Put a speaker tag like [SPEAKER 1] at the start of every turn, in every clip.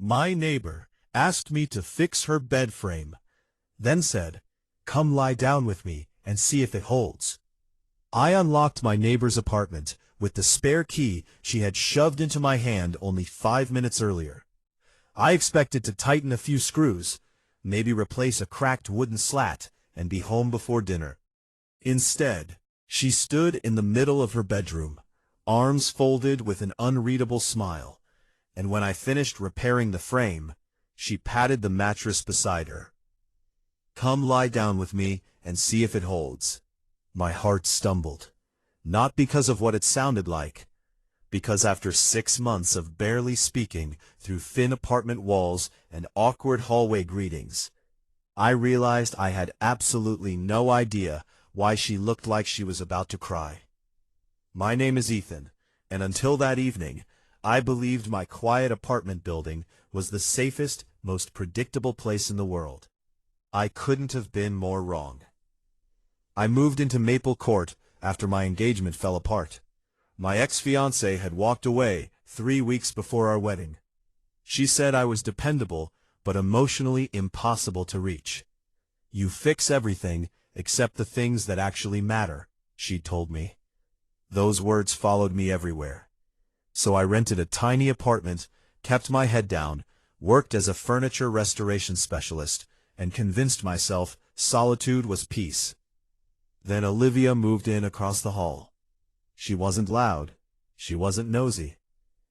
[SPEAKER 1] My neighbor asked me to fix her bed frame, then said, "Come lie down with me and see if it holds." I unlocked my neighbor's apartment with the spare key she had shoved into my hand only 5 minutes earlier. I expected to tighten a few screws, maybe replace a cracked wooden slat, and be home before dinner. Instead, she stood in the middle of her bedroom, arms folded with an unreadable smile, and when I finished repairing the frame, she patted the mattress beside her. "Come lie down with me and see if it holds." My heart stumbled, not because of what it sounded like, because after 6 months of barely speaking through thin apartment walls and awkward hallway greetings, I realized I had absolutely no idea why she looked like she was about to cry. My name is Ethan, and until that evening, I believed my quiet apartment building was the safest, most predictable place in the world. I couldn't have been more wrong. I moved into Maple Court after my engagement fell apart. My ex-fiancée had walked away 3 weeks before our wedding. She said I was dependable, but emotionally impossible to reach. "You fix everything except the things that actually matter," she told me. Those words followed me everywhere. So I rented a tiny apartment, kept my head down, worked as a furniture restoration specialist, and convinced myself solitude was peace. Then Olivia moved in across the hall. She wasn't loud. She wasn't nosy.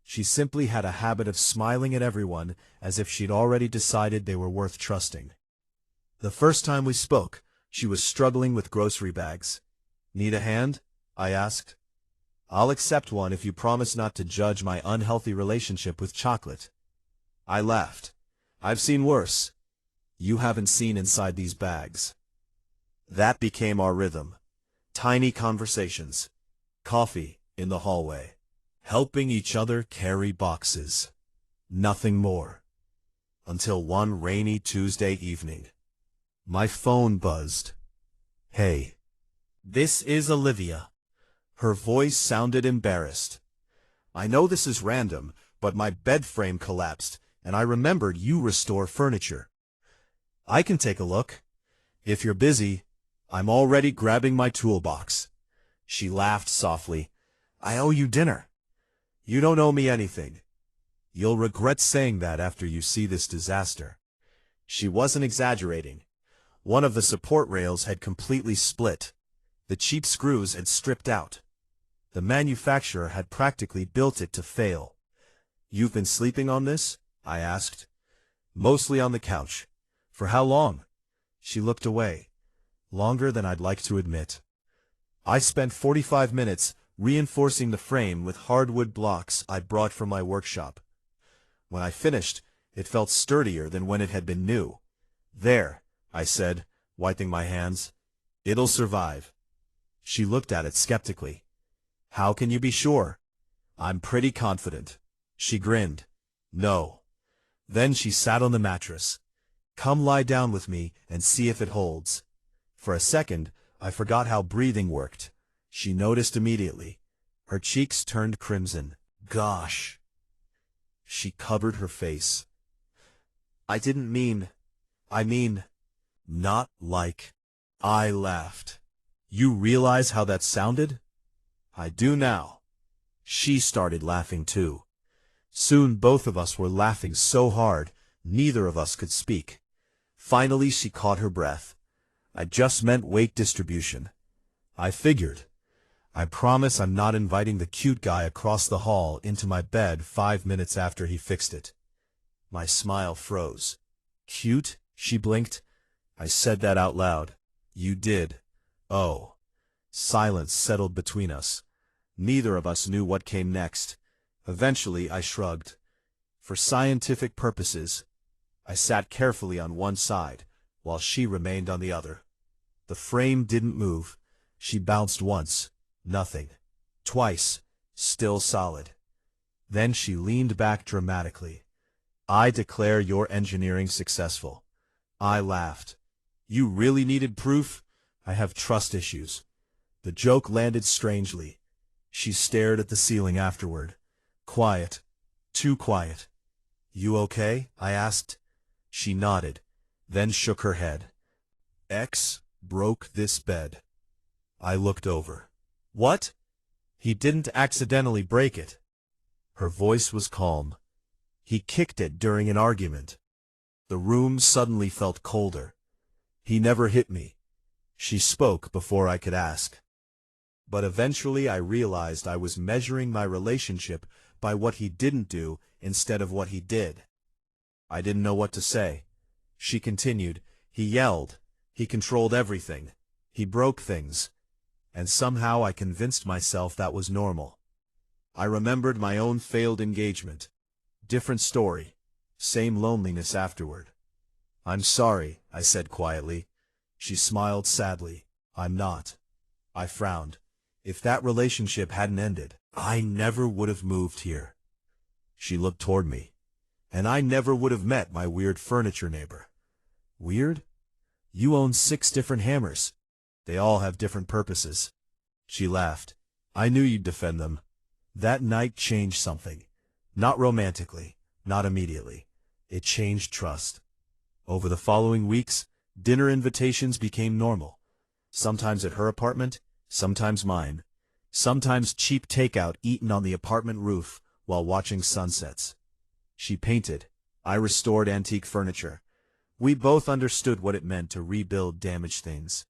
[SPEAKER 1] She simply had a habit of smiling at everyone as if she'd already decided they were worth trusting. The first time we spoke, she was struggling with grocery bags. "Need a hand?" I asked. "I'll accept one if you promise not to judge my unhealthy relationship with chocolate." I laughed. "I've seen worse. You haven't seen inside these bags." That became our rhythm. Tiny conversations. Coffee in the hallway. Helping each other carry boxes. Nothing more. Until one rainy Tuesday evening. My phone buzzed. "Hey." "This is Olivia." Her voice sounded embarrassed. "I know this is random, but my bed frame collapsed, and I remembered you restore furniture. I can take a look. If you're busy, I'm already grabbing my toolbox." She laughed softly. "I owe you dinner." "You don't owe me anything. You'll regret saying that after you see this disaster." She wasn't exaggerating. One of the support rails had completely split. The cheap screws had stripped out. The manufacturer had practically built it to fail. "You've been sleeping on this?" I asked. "Mostly on the couch." "For how long?" She looked away. "Longer than I'd like to admit." I spent 45 minutes reinforcing the frame with hardwood blocks I brought from my workshop. When I finished, it felt sturdier than when it had been new. "There," I said, wiping my hands. "It'll survive." She looked at it skeptically. "How can you be sure?" "I'm pretty confident." She grinned. "No." Then she sat on the mattress. "Come lie down with me and see if it holds." For a second, I forgot how breathing worked. She noticed immediately. Her cheeks turned crimson. "Gosh." She covered her face. I mean, not like." I laughed. "You realize how that sounded?" "I do now." She started laughing too. Soon both of us were laughing so hard, neither of us could speak. Finally she caught her breath. "I just meant weight distribution." I figured. "I promise I'm not inviting the cute guy across the hall into my bed 5 minutes after he fixed it." My smile froze. "Cute?" she blinked. I said that out loud. "You did." "Oh." Silence settled between us. Neither of us knew what came next. Eventually I shrugged. For scientific purposes, I sat carefully on one side, while she remained on the other. The frame didn't move. She bounced once. Nothing. Twice. Still solid. Then she leaned back dramatically. "I declare your engineering successful." I laughed. "You really needed proof? I have trust issues." The joke landed strangely. She stared at the ceiling afterward. Quiet. Too quiet. You okay? I asked. She nodded, then shook her head. X broke this bed. I looked over. What? He didn't accidentally break it. Her voice was calm. He kicked it during an argument. The room suddenly felt colder. He never hit me. She spoke before I could ask. But eventually I realized I was measuring my relationship by what he didn't do instead of what he did. I didn't know what to say. She continued. He yelled. He controlled everything. He broke things. And somehow I convinced myself that was normal. I remembered my own failed engagement. Different story. Same loneliness afterward. I'm sorry, I said quietly. She smiled sadly. I'm not. I frowned. If that relationship hadn't ended, I never would have moved here. She looked toward me. And I never would have met my weird furniture neighbor. Weird? You own 6 different hammers. They all have different purposes. She laughed. I knew you'd defend them. That night changed something. Not romantically, not immediately. It changed trust. Over the following weeks, dinner invitations became normal. Sometimes at her apartment, sometimes mine. Sometimes cheap takeout eaten on the apartment roof while watching sunsets. She painted. I restored antique furniture. We both understood what it meant to rebuild damaged things.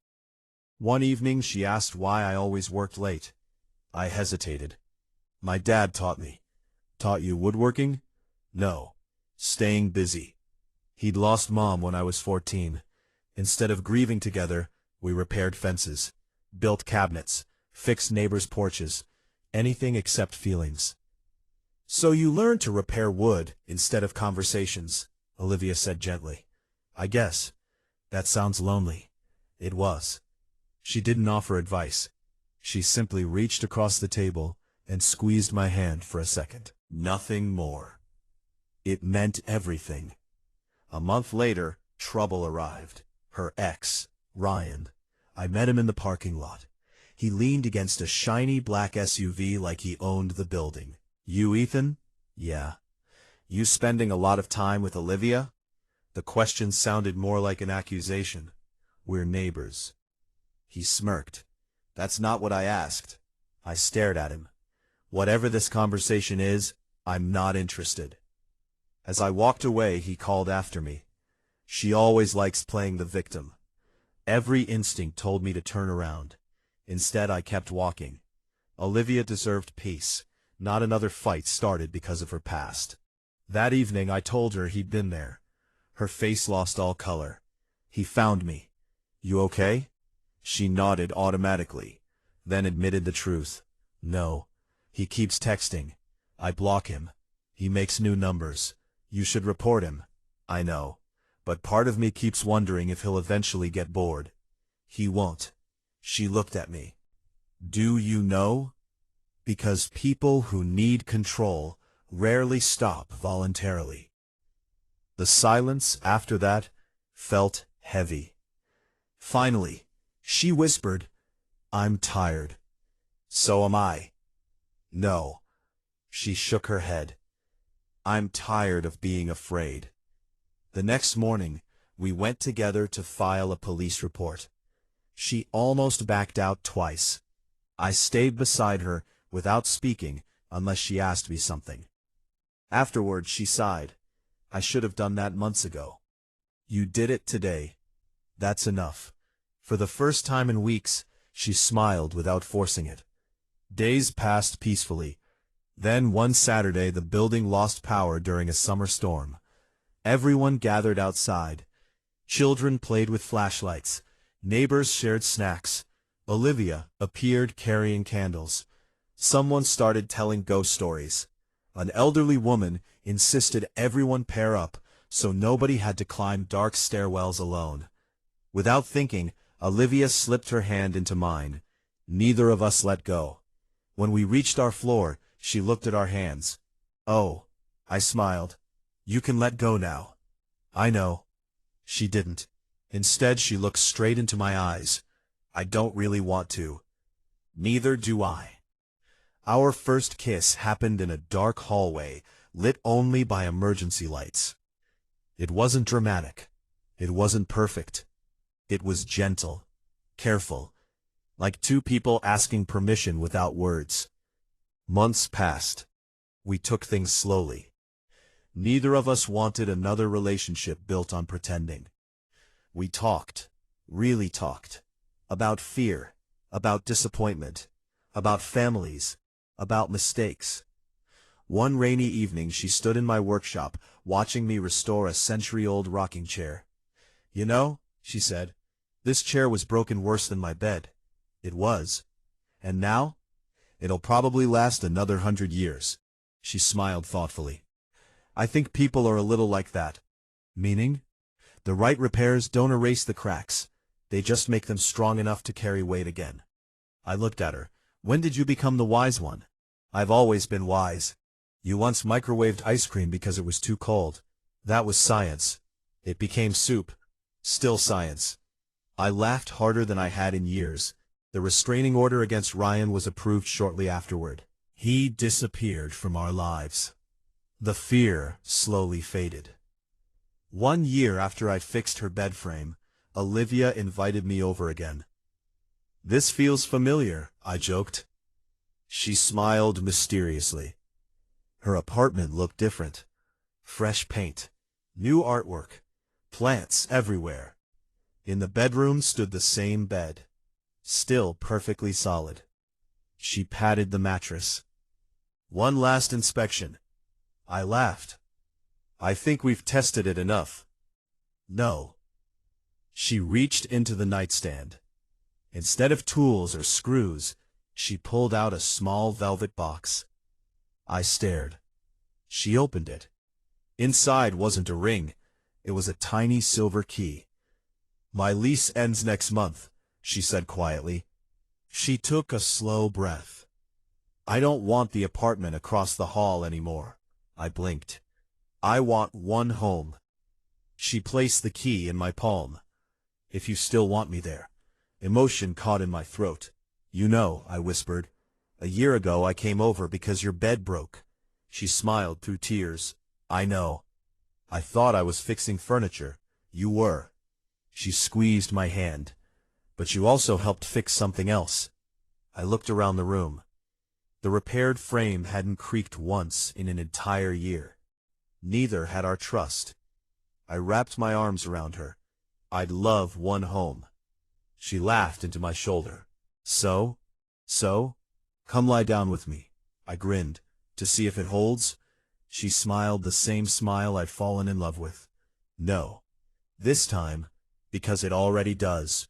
[SPEAKER 1] One evening she asked why I always worked late. I hesitated. My dad taught me. Taught you woodworking? No. Staying busy. He'd lost Mom when I was 14. Instead of grieving together, we repaired fences, built cabinets, fixed neighbors' porches, anything except feelings. So you learned to repair wood instead of conversations, Olivia said gently. I guess. That sounds lonely. It was. She didn't offer advice. She simply reached across the table and squeezed my hand for a second. Nothing more. It meant everything. A month later, trouble arrived. Her ex, Ryan. I met him in the parking lot. He leaned against a shiny black SUV like he owned the building. You, Ethan? Yeah. You spending a lot of time with Olivia? The question sounded more like an accusation. We're neighbors. He smirked. That's not what I asked. I stared at him. Whatever this conversation is, I'm not interested. As I walked away, he called after me. She always likes playing the victim. Every instinct told me to turn around. Instead, I kept walking. Olivia deserved peace, not another fight started because of her past. That evening, I told her he'd been there. Her face lost all color. He found me. You okay? She nodded automatically, then admitted the truth. No. He keeps texting. I block him. He makes new numbers. You should report him. I know. But part of me keeps wondering if he'll eventually get bored. He won't. She looked at me. Do you know? Because people who need control rarely stop voluntarily. The silence after that felt heavy. Finally, she whispered, I'm tired. So am I. No. She shook her head. I'm tired of being afraid. The next morning, we went together to file a police report. She almost backed out twice. I stayed beside her without speaking unless she asked me something. Afterward, she sighed. I should have done that months ago. You did it today. That's enough. For the first time in weeks, she smiled without forcing it. Days passed peacefully. Then one Saturday the building lost power during a summer storm. Everyone gathered outside. Children played with flashlights. Neighbors shared snacks. Olivia appeared carrying candles. Someone started telling ghost stories. An elderly woman insisted everyone pair up so nobody had to climb dark stairwells alone. Without thinking, Olivia slipped her hand into mine. Neither of us let go. When we reached our floor, she looked at our hands. Oh, I smiled. You can let go now. I know. She didn't. Instead, she looked straight into my eyes. I don't really want to. Neither do I. Our first kiss happened in a dark hallway lit only by emergency lights. It wasn't dramatic. It wasn't perfect. It was gentle, careful, like two people asking permission without words. Months passed. We took things slowly. Neither of us wanted another relationship built on pretending. We talked, really talked, about fear, about disappointment, about families, about mistakes. One rainy evening she stood in my workshop, watching me restore a century-old rocking chair. "You know," she said, "this chair was broken worse than my bed." It was. And now? It'll probably last another 100 years. She smiled thoughtfully. I think people are a little like that. Meaning? The right repairs don't erase the cracks. They just make them strong enough to carry weight again. I looked at her. When did you become the wise one? I've always been wise. You once microwaved ice cream because it was too cold. That was science. It became soup. Still science. I laughed harder than I had in years. The restraining order against Ryan was approved shortly afterward. He disappeared from our lives. The fear slowly faded. 1 year after I fixed her bed frame, Olivia invited me over again. "This feels familiar," I joked. She smiled mysteriously. Her apartment looked different. Fresh paint, new artwork, plants everywhere. In the bedroom stood the same bed, still perfectly solid. She patted the mattress. "One last inspection." I laughed. "I think we've tested it enough." "No." She reached into the nightstand. Instead of tools or screws, she pulled out a small velvet box. I stared. She opened it. Inside wasn't a ring. It was a tiny silver key. "My lease ends next month," she said quietly. She took a slow breath. "I don't want the apartment across the hall anymore." I blinked. "I want one home." She placed the key in my palm. "If you still want me there." Emotion caught in my throat. "You know," I whispered, "a year ago I came over because your bed broke." She smiled through tears. "I know. I thought I was fixing furniture. You were." She squeezed my hand. "But you also helped fix something else." I looked around the room. The repaired frame hadn't creaked once in an entire year. Neither had our trust. I wrapped my arms around her. "I'd love one home." She laughed into my shoulder. So? Come lie down with me." I grinned. "To see if it holds?" She smiled the same smile I'd fallen in love with. "No. This time, because it already does."